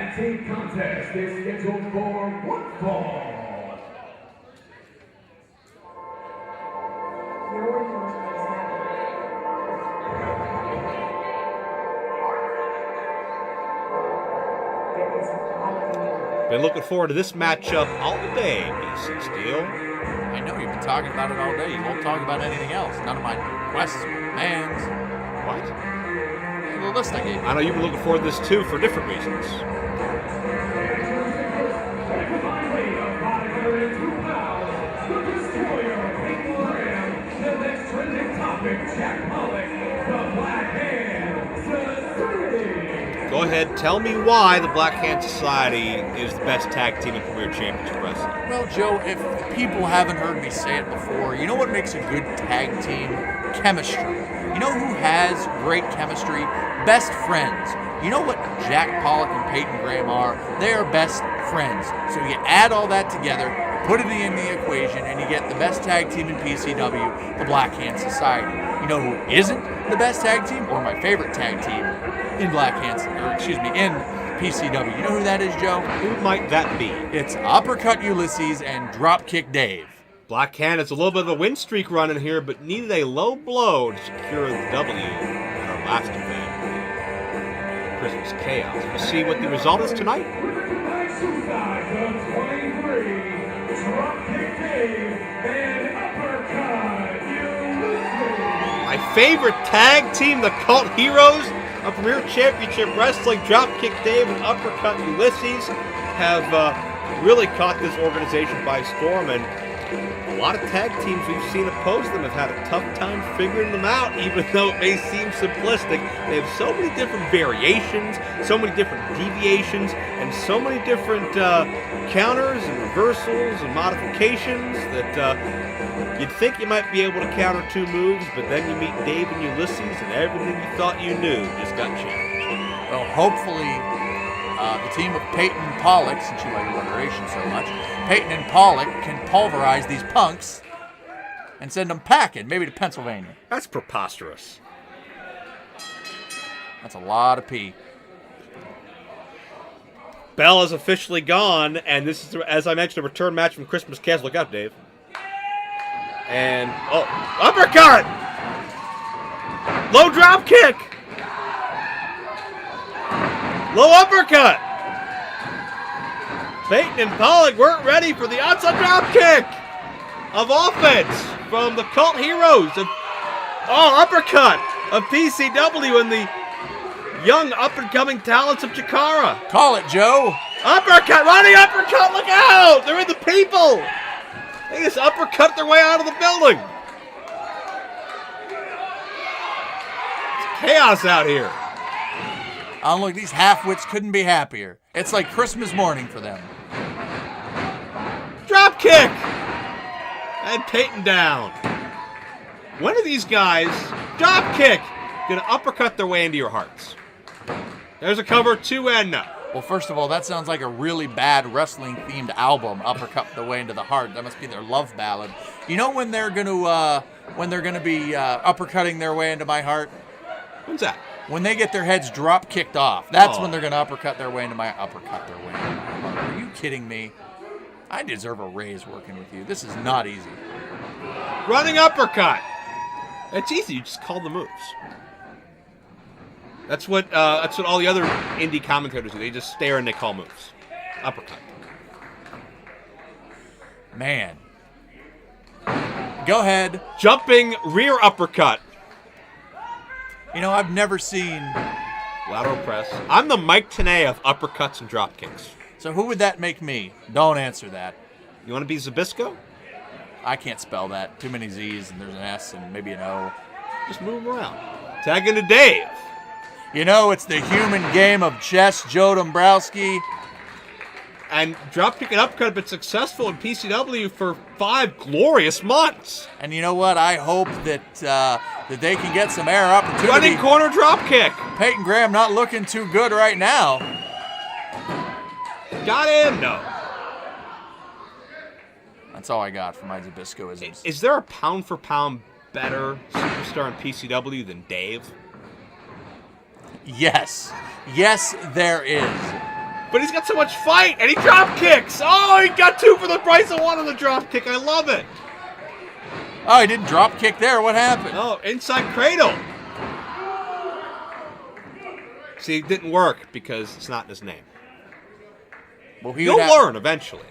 Team contest is scheduled for one fall. Been looking forward to this matchup all day, BC Steel. I know you've been talking about it all day. You won't talk about anything else. None of my requests or demands. What? The list I gave you. I know you've been looking forward to this too for different reasons. Go ahead, tell me why the Black Hand Society is the best tag team in Premier Championship Wrestling. Well, Joe, if people haven't heard me say it before, you know what makes a good tag team? Chemistry. You know who has great chemistry? Best friends. You know what Jack Pollock and Peyton Graham are? They are best friends. So you add all that together, put it in the equation, and you get the best tag team in PCW, the Black Hand Society. You know who isn't the best tag team, or my favorite tag team in in PCW? You know who that is, Joe? Who might that be? It's Uppercut Ulysses and Dropkick Dave. Black Hand has a little bit of a win streak running here, but needed a low blow to secure the W in our last event. Christmas Chaos. We'll see what the result is tonight. My favorite tag team, the Cult Heroes of Premier Championship Wrestling, Dropkick Dave and Uppercut Ulysses, have really caught this organization by storm, and a lot of tag teams we've seen oppose them have had a tough time figuring them out, even though it may seem simplistic. They have so many different variations, so many different deviations, and so many different counters and reversals and modifications that you'd think you might be able to counter two moves, but then you meet Dave and Ulysses, and everything you thought you knew just got changed. Well, hopefully the team of Peyton and Pollock, since you like alliteration so much, Peyton and Pollock can pulverize these punks and send them packing, maybe to Pennsylvania. That's preposterous. That's a lot of pee. Bell is officially gone, and this is, as I mentioned, a return match from Christmas Chaos. Look out, Dave. And, oh, uppercut! Low drop kick! Low uppercut! Peyton and Pollock weren't ready for the outside drop kick of offense from the Cult Heroes. Uppercut of PCW and the young up-and-coming talents of Chikara. Call it, Joe. Uppercut! Running uppercut! Look out! They're in the people! They just uppercut their way out of the building. It's chaos out here. Oh, look, these half-wits couldn't be happier. It's like Christmas morning for them. Drop kick! And Peyton down. When are these guys, drop kick, gonna uppercut their way into your hearts? There's a cover, 2 and no. Well, first of all, that sounds like a really bad wrestling-themed album, Uppercut the Way into the Heart. That must be their love ballad. You know when they're gonna be uppercutting their way into my heart? When's that? When they get their heads drop kicked off. That's when they're gonna uppercut their way into my heart. Are you kidding me? I deserve a raise working with you. This is not easy. Running uppercut. It's easy. You just call the moves. That's what all the other indie commentators do. They just stare and they call moves. Uppercut. Man. Go ahead. Jumping rear uppercut. You know, I've never seen lateral press. I'm the Mike Tenay of uppercuts and drop kicks. So who would that make me? Don't answer that. You want to be Zabisco? I can't spell that. Too many Z's, and there's an S and maybe an O. Just move them around. Tag into Dave. You know, it's the human game of chess, Joe Dombrowski. And dropkick and uppercut have been successful in PCW for 5 glorious months. And you know what? I hope that that they can get some air opportunity. Running corner dropkick. Peyton Graham not looking too good right now. Got him? No. That's all I got for my Zabisco-isms. Is there a pound-for-pound better superstar in PCW than Dave? Yes. Yes, there is. But he's got so much fight, and he drop kicks. Oh, he got 2 for the price of 1 on the drop kick. I love it. Oh, he didn't drop kick there. What happened? Oh, inside cradle. See, it didn't work because it's not in his name. Well, You'll learn eventually.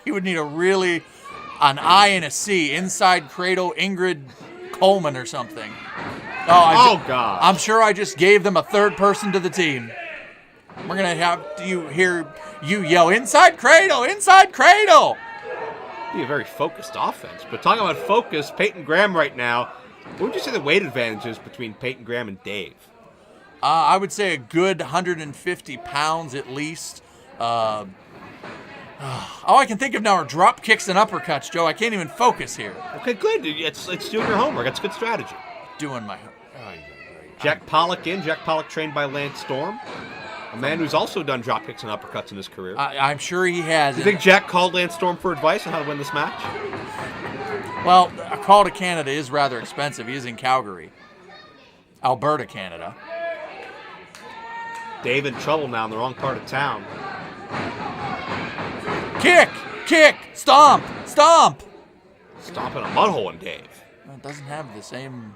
He would need an I and a C, inside cradle Ingrid Coleman or something. Oh, God. I'm sure I just gave them a third person to the team. We're going to have you hear you yell, inside cradle, inside cradle. Be a very focused offense. But talking about focus, Peyton Graham right now, what would you say the weight advantage is between Peyton Graham and Dave? I would say a good 150 pounds at least. All I can think of now are drop kicks and uppercuts, Joe. I can't even focus here. Okay, good. It's doing your homework. That's a good strategy. Doing my... Jack Pollock Jack Pollock trained by Lance Storm. A man who's also done drop kicks and uppercuts in his career. I'm sure he has. Do you think Jack called Lance Storm for advice on how to win this match? Well, a call to Canada is rather expensive. He is in Calgary, Alberta, Canada. Dave in trouble now in the wrong part of town. Kick, stomp. Stomping a mud hole in Dave. Well, it doesn't have the same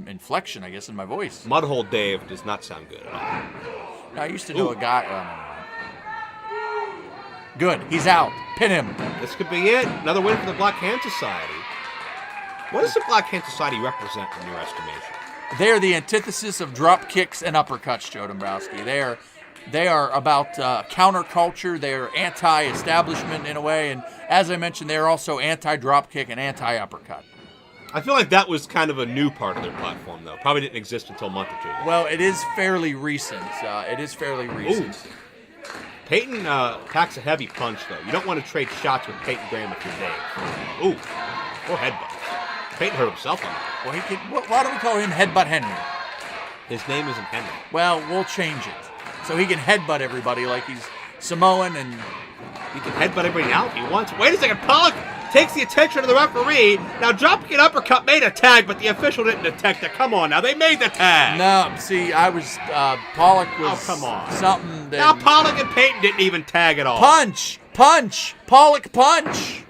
inflection, I guess, in my voice. Mud hole Dave does not sound good at all. I used to know a guy. Good, he's out. Pin him. This could be it. Another win for the Black Hand Society. What does the Black Hand Society represent in your estimation? They are the antithesis of drop kicks and uppercuts, Joe Dombrowski. They are about counterculture. They are anti-establishment in a way, and as I mentioned, they are also anti-drop kick and anti-uppercut. I feel like that was kind of a new part of their platform, though. Probably didn't exist until a month or two ago. Well, it is fairly recent. Ooh. Peyton packs a heavy punch, though. You don't want to trade shots with Peyton Graham if you're Dave. Ooh, or headbutt. Peyton hurt himself on that. Well, why do we call him Headbutt Henry? His name isn't Henry. Well, we'll change it. So he can headbutt everybody like he's Samoan and... He can headbutt everybody now if he wants. Wait a second, Pollock takes the attention of the referee. Now, dropkick and uppercut made a tag, but the official didn't detect it. Come on, now, they made the tag. No, see, Pollock was come on. Something that... Now, Pollock and Peyton didn't even tag at all. Punch! Pollock punch!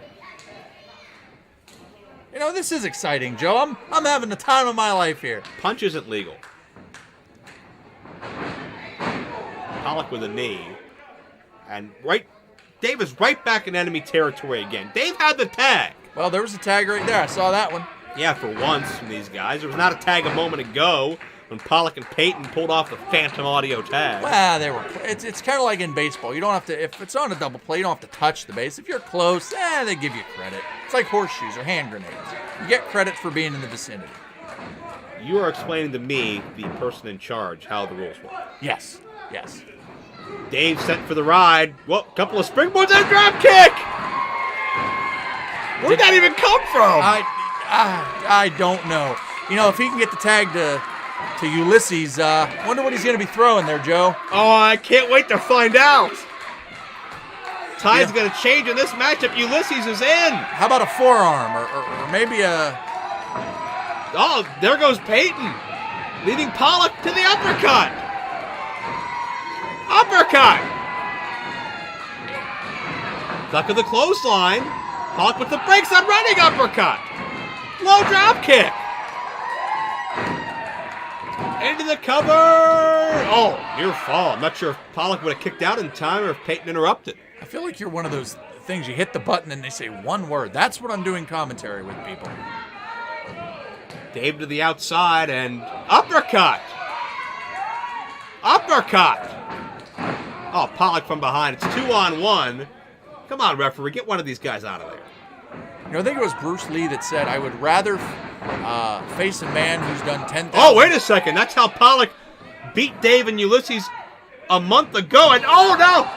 You know, this is exciting, Joe. I'm having the time of my life here. Punch isn't legal. Pollock with a knee. And Dave is right back in enemy territory again. Dave had the tag. Well, there was a tag right there. I saw that one. Yeah, for once from these guys. There was not a tag a moment ago when Pollock and Peyton pulled off the phantom audio tag. Well, it's kind of like in baseball. You don't have to, if it's on a double play, you don't have to touch the base. If you're close, they give you credit. It's like horseshoes or hand grenades. You get credit for being in the vicinity. You are explaining to me, the person in charge, how the rules work. Yes. Dave sent for the ride. Well, a couple of springboards and a drop kick. Where'd that even come from? I don't know. You know, if he can get the tag to Ulysses, wonder what he's going to be throwing there, Joe. Oh, I can't wait to find out. Tide's going to change in this matchup. Ulysses is in. How about a forearm or maybe a... Oh, there goes Peyton, leading Pollock to the uppercut. Uppercut. Duck of the clothesline. Pollock with the brakes on running uppercut. Low drop kick. Into the cover. Oh, near fall. I'm not sure if Pollock would have kicked out in time or if Peyton interrupted. I feel like you're one of those things, you hit the button and they say one word. That's what I'm doing commentary with people. Dave to the outside and uppercut. Uppercut. Oh, Pollock from behind. It's 2-on-1. Come on, referee. Get one of these guys out of there. You know, I think it was Bruce Lee that said, I would rather face a man who's done 10,000... Oh, wait a second. That's how Pollock beat Dave and Ulysses a month ago. And oh, no.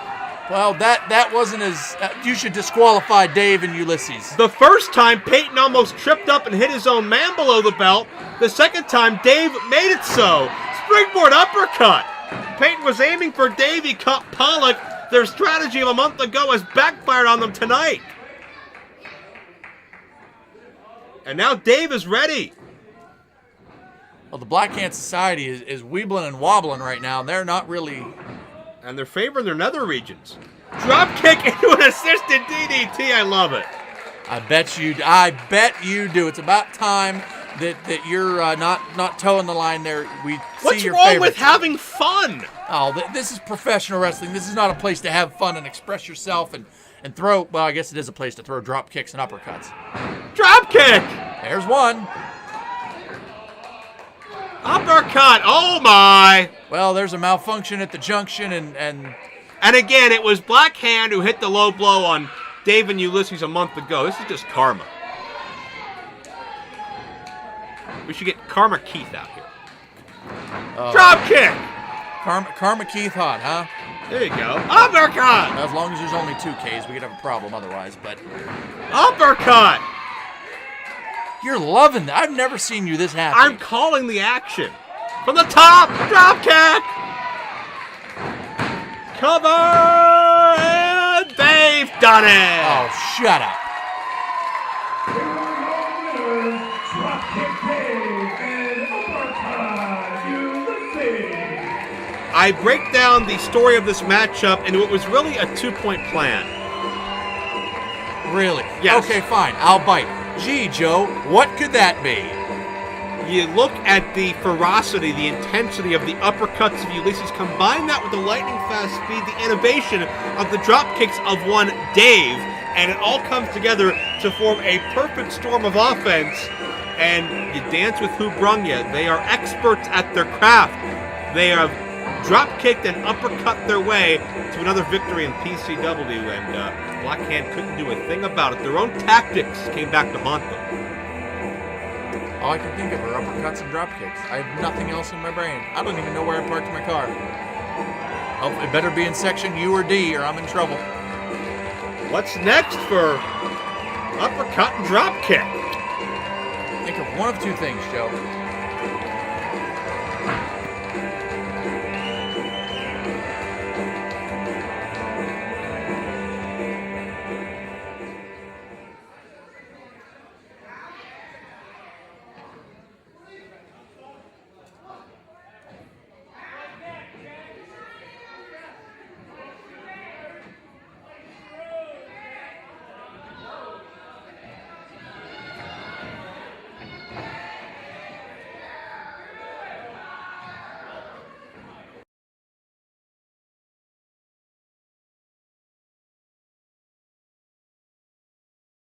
Well, that wasn't as... you should disqualify Dave and Ulysses. The first time, Peyton almost tripped up and hit his own man below the belt. The second time, Dave made it so. Springboard uppercut. Peyton was aiming for Dave. He caught Pollock. Their strategy of a month ago has backfired on them tonight. And now Dave is ready. Well, the Black Hand Society is weebling and wobbling right now. They're not really And they're favoring their nether regions. Dropkick into an assisted DDT. I love it. I bet you do. It's about time that you're not towing the line there. What's see your wrong favorites. with having fun? Oh, this is professional wrestling. This is not a place to have fun and express yourself and throw. Well, I guess it is a place to throw drop kicks and uppercuts. Dropkick. There's one. Uppercut. Oh my. Well, there's a malfunction at the junction, and again, it was Black Hand who hit the low blow on Dave and Ulysses a month ago. This is just karma. We should get Karma Keith out here. Dropkick! Karma Keith hot, huh? There you go. Uppercut! As long as there's only 2 Ks, we could have a problem otherwise, but... Uppercut! You're loving that. I've never seen you this happy. I'm calling the action. From the top, dropkick! Cover! And they've done it! Oh, shut up. Dropkick Dave and Uppercut Ulysses. I break down the story of this matchup into what was really a 2-point plan. Really? Yes. Okay, fine. I'll bite. Gee, Joe, what could that be? You look at the ferocity, the intensity of the uppercuts of Ulysses, combine that with the lightning fast speed, the innovation of the drop kicks of one Dave, and it all comes together to form a perfect storm of offense. And you dance with who brung you. They are experts at their craft. They have drop kicked and uppercut their way to another victory in PCW, and Black Hand couldn't do a thing about it. Their own tactics came back to haunt them. All I can think of are uppercuts and drop kicks. I have nothing else in my brain. I don't even know where I parked my car. Oh, it better be in section U or D or I'm in trouble. What's next for uppercut and drop kick? Think of one of 2 things, Joe.